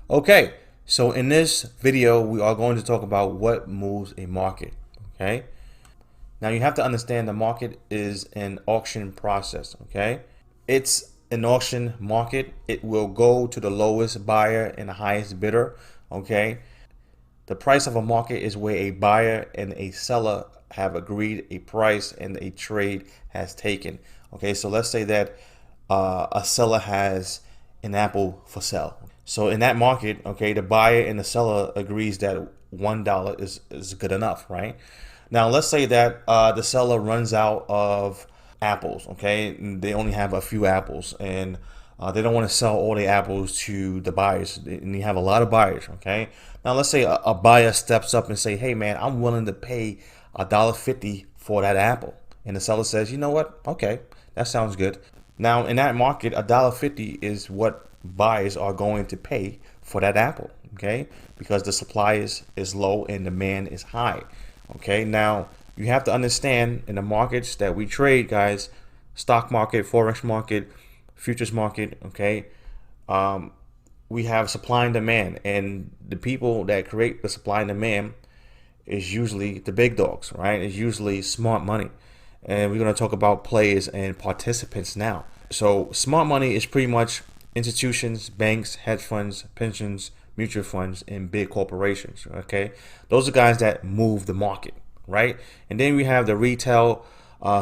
Okay, so in this video, we are going to talk about what moves a market. Okay, now you have to understand the market is an auction process. Okay, it's an auction market. It will go to the lowest buyer and the highest bidder. Okay, the price of a market is where a buyer and a seller have agreed a price and a trade has taken. Okay, so let's say that a seller has an apple for sale. So in that market, okay, the buyer and the seller agrees that $1 is good enough, right? Now let's say that the seller runs out of apples, okay? And they only have a few apples, and they don't want to sell all the apples to the buyers, and you have a lot of buyers, okay? Now let's say a buyer steps up and say, "Hey man, I'm willing to pay $1.50 for that apple," and the seller says, "You know what? Okay, that sounds good." Now in that market, $1.50 is what buyers are going to pay for that apple, okay? Because the supply is low and demand is high. Okay, now you have to understand in the markets that we trade, guys, stock market, forex market, futures market, okay, we have supply and demand, and the people that create the supply and demand is usually the big dogs, right? It's usually smart money, and we're going to talk about players and participants now. So smart money is pretty much institutions, banks, hedge funds, pensions, mutual funds, and big corporations. Okay, those are guys that move the market, right? And then we have the retail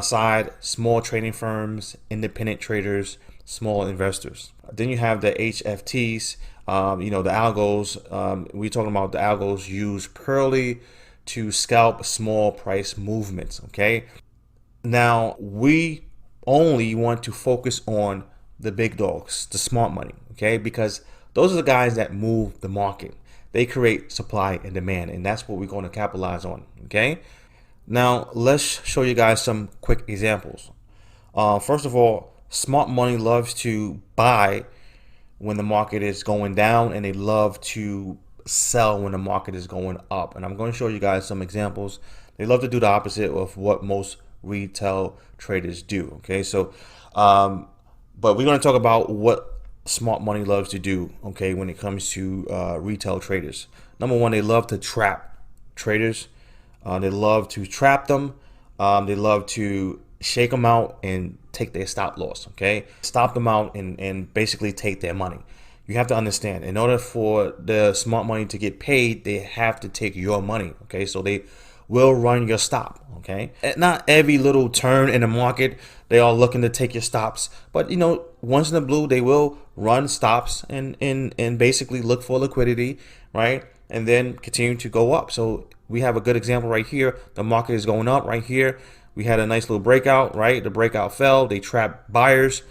side, small trading firms, independent traders, small investors. Then you have the HFTs, the algos. We're talking about the algos used purely to scalp small price movements. Okay, now we only want to focus on the big dogs, the smart money, okay? Because those are the guys that move the market. They create supply and demand, and that's what we're going to capitalize on, okay? Now, let's show you guys some quick examples. First of all, smart money loves to buy when the market is going down, and they love to sell when the market is going up. And I'm going to show you guys some examples. They love to do the opposite of what most retail traders do. Okay, so but we're going to talk about what smart money loves to do, okay, when it comes to retail traders. Number one, they love to trap traders. They love to trap them. They love to shake them out and take their stop loss, okay? Stop them out and basically take their money. You have to understand, in order for the smart money to get paid, they have to take your money, okay? So they will run your stop, okay? And not every little turn in the market, they are looking to take your stops. But, once in the blue, they will run stops and basically look for liquidity, right? And then continue to go up. So we have a good example right here. The market is going up right here. We had a nice little breakout, right? The breakout fell. They trapped buyers.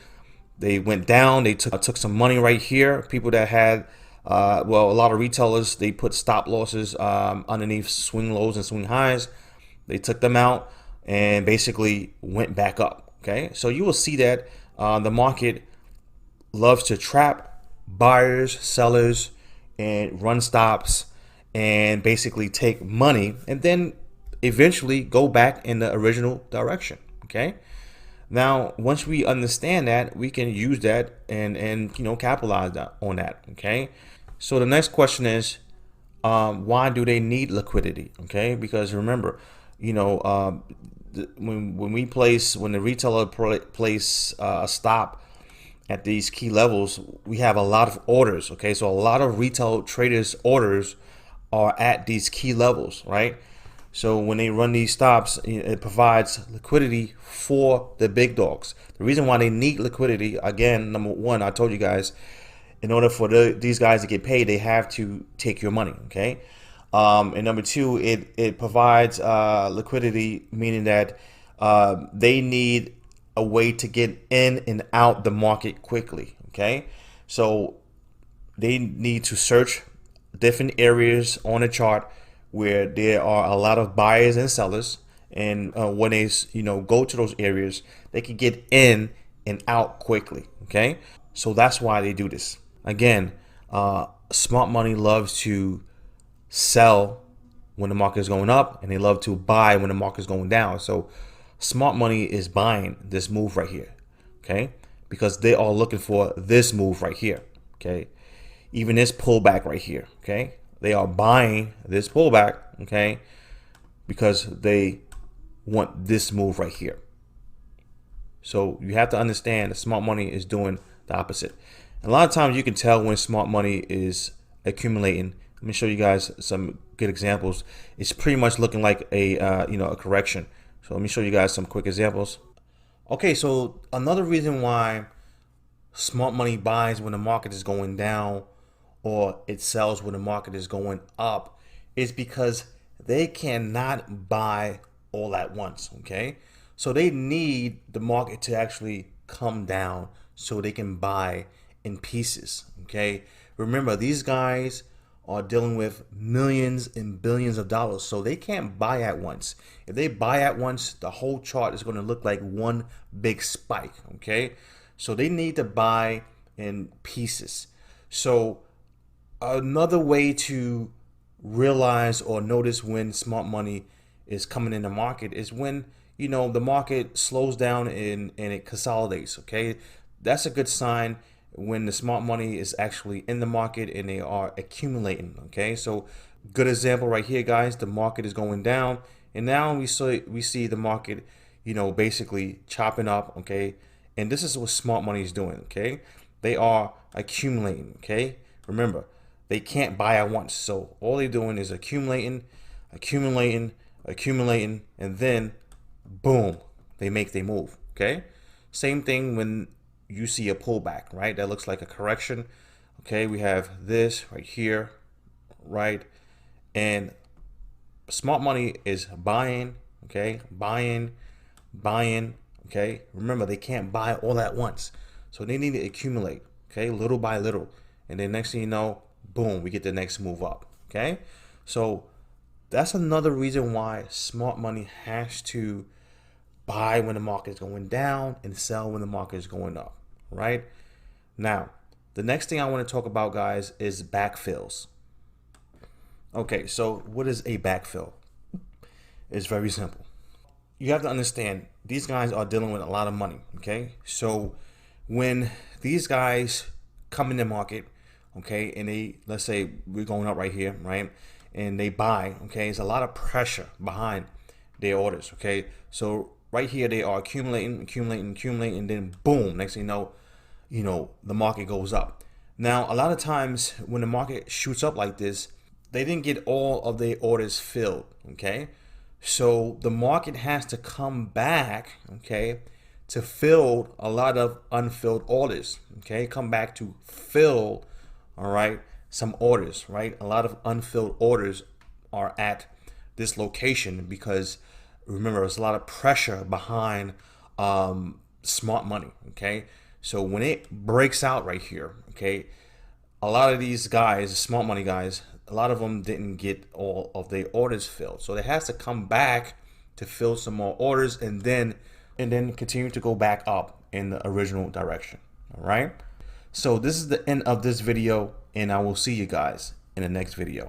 They went down. They took some money right here. People that had, a lot of retailers, they put stop losses underneath swing lows and swing highs. They took them out and basically went back up. Okay, so you will see that the market loves to trap buyers, sellers, and run stops and basically take money and then eventually go back in the original direction. Okay, now once we understand that, we can use that and capitalize on that. Okay, so the next question is, why do they need liquidity? Okay, because remember, when the retailer place a stop at these key levels, we have a lot of orders. Okay, so a lot of retail traders orders are at these key levels, right? So when they run these stops, it provides liquidity for the big dogs. The reason why they need liquidity, again, number one, I told you guys, in order for these guys to get paid, they have to take your money, okay? And number two, it provides liquidity, meaning that they need a way to get in and out the market quickly, okay? So they need to search different areas on the chart where there are a lot of buyers and sellers, and when they go to those areas, they can get in and out quickly. Okay, so that's why they do this. Again, smart money loves to sell when the market is going up, and they love to buy when the market is going down. So smart money is buying this move right here, okay, because they are looking for this move right here. Okay, even this pullback right here, okay? They are buying this pullback, okay, because they want this move right here. So you have to understand that smart money is doing the opposite. And a lot of times you can tell when smart money is accumulating. Let me show you guys some good examples. It's pretty much looking like a a correction. So let me show you guys some quick examples. Okay, so another reason why smart money buys when the market is going down or it sells when the market is going up is because they cannot buy all at once, okay? So they need the market to actually come down so they can buy in pieces, okay? Remember, these guys are dealing with millions and billions of dollars, so they can't buy at once. If they buy at once, the whole chart is going to look like one big spike, okay? So they need to buy in pieces. So another way to realize or notice when smart money is coming in the market is when the market slows down and it consolidates, okay? That's a good sign when the smart money is actually in the market and they are accumulating, okay? So good example right here, guys. The market is going down and now we see the market basically chopping up, okay? And this is what smart money is doing, okay? They are accumulating, okay? Remember, they can't buy at once. So all they're doing is accumulating, and then boom, they make their move, okay? Same thing when you see a pullback, right? That looks like a correction, okay? We have this right here, right? And smart money is buying, okay? Buying, okay? Remember, they can't buy all at once. So they need to accumulate, okay? Little by little. And then next thing you know, boom, we get the next move up, okay? So that's another reason why smart money has to buy when the market is going down and sell when the market is going up, right? Now, the next thing I want to talk about, guys, is backfills. Okay, so what is a backfill? It's very simple. You have to understand these guys are dealing with a lot of money, okay? So when these guys come in the market, okay, and they, let's say we're going up right here, right? And they buy, okay, there's a lot of pressure behind their orders, okay? So right here they are accumulating, and then boom, next thing you know, the market goes up. Now, a lot of times when the market shoots up like this, they didn't get all of their orders filled, okay? So the market has to come back, okay, to fill a lot of unfilled orders, okay? Come back to fill, all right, some orders, right? A lot of unfilled orders are at this location because remember, there's a lot of pressure behind smart money, okay? So when it breaks out right here, okay, a lot of these guys, smart money guys, a lot of them didn't get all of their orders filled. So it has to come back to fill some more orders and then continue to go back up in the original direction, all right? So this is the end of this video, and I will see you guys in the next video.